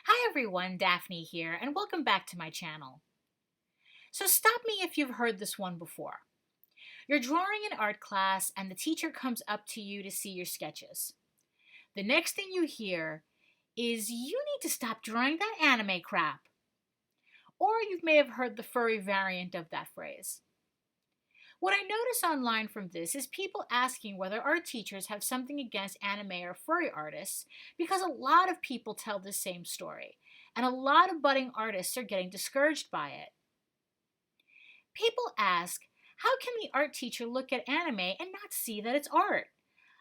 Hi everyone, Daphne here, and welcome back to my channel. So stop me if you've heard this one before. You're drawing in art class and the teacher comes up to you to see your sketches. The next thing you hear is you need to stop drawing that anime crap. Or you may have heard the furry variant of that phrase. What I notice online from this is people asking whether art teachers have something against anime or furry artists because a lot of people tell the same story, and a lot of budding artists are getting discouraged by it. People ask, how can the art teacher look at anime and not see that it's art?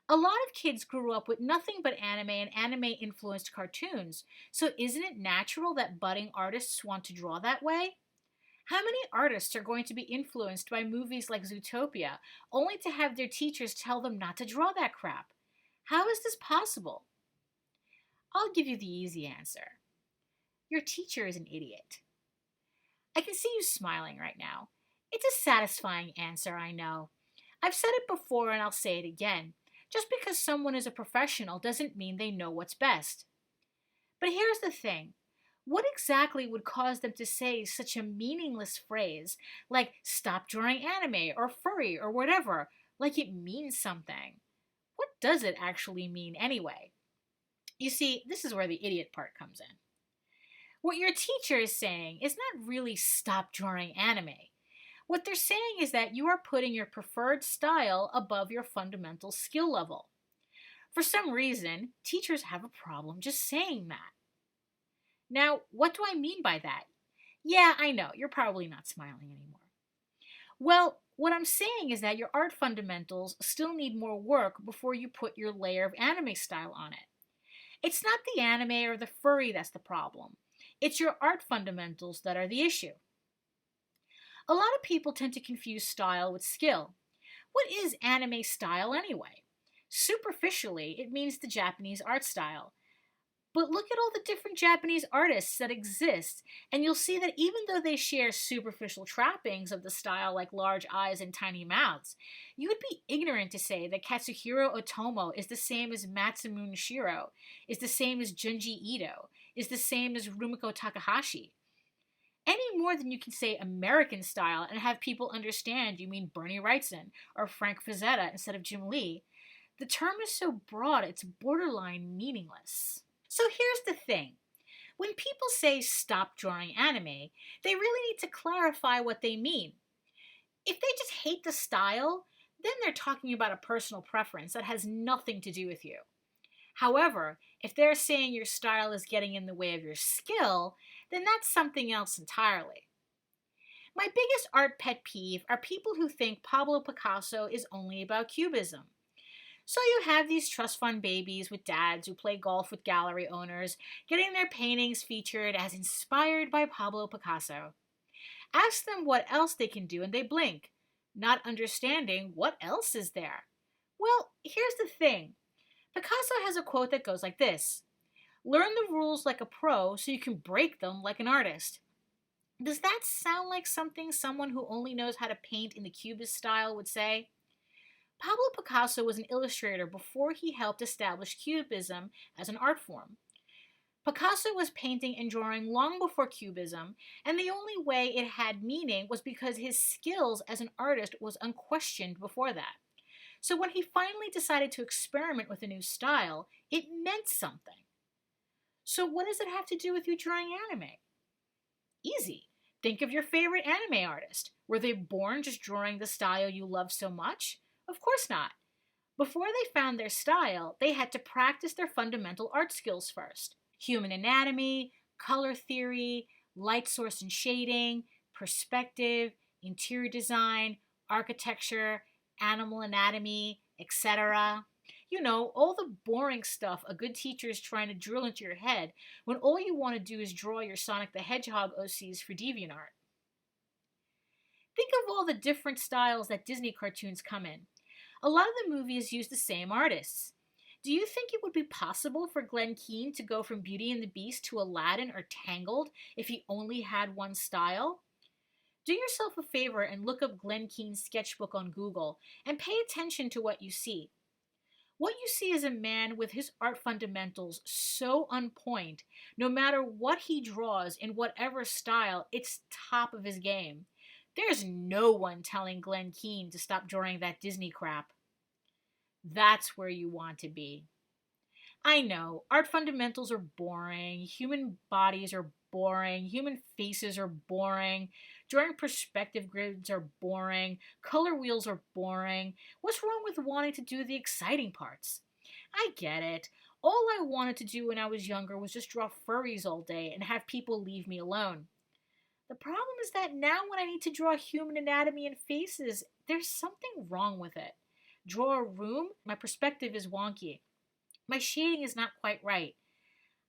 A lot of kids grew up with nothing but anime and anime influenced cartoons, so isn't it natural that budding artists want to draw that way? How many artists are going to be influenced by movies like Zootopia, only to have their teachers tell them not to draw that crap? How is this possible? I'll give you the easy answer. Your teacher is an idiot. I can see you smiling right now. It's a satisfying answer, I know. I've said it before and I'll say it again. Just because someone is a professional doesn't mean they know what's best. But here's the thing. What exactly would cause them to say such a meaningless phrase like stop drawing anime or furry or whatever, like it means something? What does it actually mean anyway? You see, this is where the idiot part comes in. What your teacher is saying is not really stop drawing anime. What they're saying is that you are putting your preferred style above your fundamental skill level. For some reason, teachers have a problem just saying that. Now, what do I mean by that? Yeah, I know, you're probably not smiling anymore. Well, what I'm saying is that your art fundamentals still need more work before you put your layer of anime style on it. It's not the anime or the furry that's the problem. It's your art fundamentals that are the issue. A lot of people tend to confuse style with skill. What is anime style anyway? Superficially, it means the Japanese art style. But look at all the different Japanese artists that exist, and you'll see that even though they share superficial trappings of the style like large eyes and tiny mouths, you would be ignorant to say that Katsuhiro Otomo is the same as Masamune Shirow, is the same as Junji Ito, is the same as Rumiko Takahashi. Any more than you can say American style and have people understand you mean Bernie Wrightson or Frank Frazetta instead of Jim Lee. The term is so broad it's borderline meaningless. So here's the thing. When people say stop drawing anime, they really need to clarify what they mean. If they just hate the style, then they're talking about a personal preference that has nothing to do with you. However, if they're saying your style is getting in the way of your skill, then that's something else entirely. My biggest art pet peeve are people who think Pablo Picasso is only about cubism. So you have these trust fund babies with dads who play golf with gallery owners, getting their paintings featured as inspired by Pablo Picasso. Ask them what else they can do and they blink, not understanding what else is there. Well, here's the thing. Picasso has a quote that goes like this: learn the rules like a pro so you can break them like an artist. Does that sound like something someone who only knows how to paint in the Cubist style would say? Pablo Picasso was an illustrator before he helped establish Cubism as an art form. Picasso was painting and drawing long before Cubism, and the only way it had meaning was because his skills as an artist was unquestioned before that. So when he finally decided to experiment with a new style, it meant something. So what does it have to do with you drawing anime? Easy. Think of your favorite anime artist. Were they born just drawing the style you love so much? Of course not. Before they found their style, they had to practice their fundamental art skills first. Human anatomy, color theory, light source and shading, perspective, interior design, architecture, animal anatomy, etc. You know, all the boring stuff a good teacher is trying to drill into your head when all you want to do is draw your Sonic the Hedgehog OCs for DeviantArt. Think of all the different styles that Disney cartoons come in. A lot of the movies use the same artists. Do you think it would be possible for Glenn Keane to go from Beauty and the Beast to Aladdin or Tangled if he only had one style? Do yourself a favor and look up Glenn Keane's sketchbook on Google and pay attention to what you see. What you see is a man with his art fundamentals so on point, no matter what he draws in whatever style, it's top of his game. There's no one telling Glenn Keane to stop drawing that Disney crap. That's where you want to be. I know, art fundamentals are boring, human bodies are boring, human faces are boring, drawing perspective grids are boring, color wheels are boring. What's wrong with wanting to do the exciting parts? I get it. All I wanted to do when I was younger was just draw furries all day and have people leave me alone. The problem is that now when I need to draw human anatomy and faces, there's something wrong with it. Draw a room, my perspective is wonky. My shading is not quite right.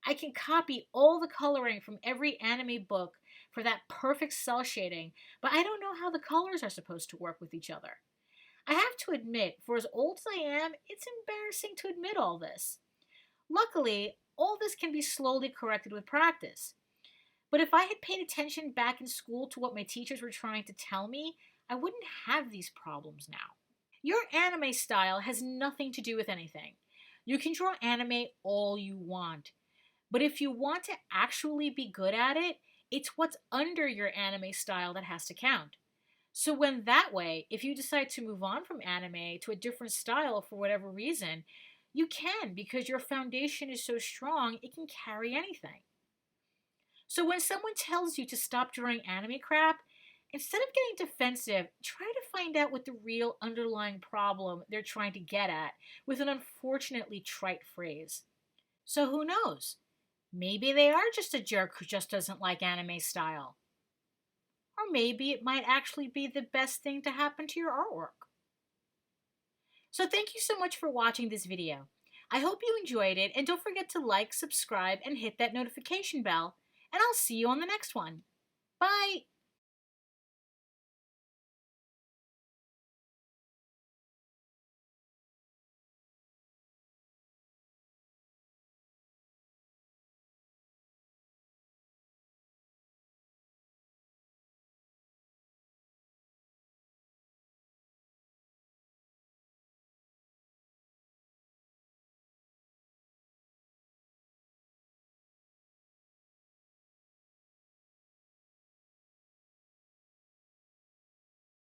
I can copy all the coloring from every anime book for that perfect cell shading, but I don't know how the colors are supposed to work with each other. I have to admit, for as old as I am, it's embarrassing to admit all this. Luckily, all this can be slowly corrected with practice. But if I had paid attention back in school to what my teachers were trying to tell me, I wouldn't have these problems now. Your anime style has nothing to do with anything. You can draw anime all you want. But if you want to actually be good at it, it's what's under your anime style that has to count. So when that way, if you decide to move on from anime to a different style for whatever reason, you can because your foundation is so strong it can carry anything. So when someone tells you to stop drawing anime crap, instead of getting defensive, try to find out what the real underlying problem they're trying to get at with an unfortunately trite phrase. So who knows? Maybe they are just a jerk who just doesn't like anime style. Or maybe it might actually be the best thing to happen to your artwork. So thank you so much for watching this video. I hope you enjoyed it, and don't forget to like, subscribe, and hit that notification bell, and I'll see you on the next one. Bye!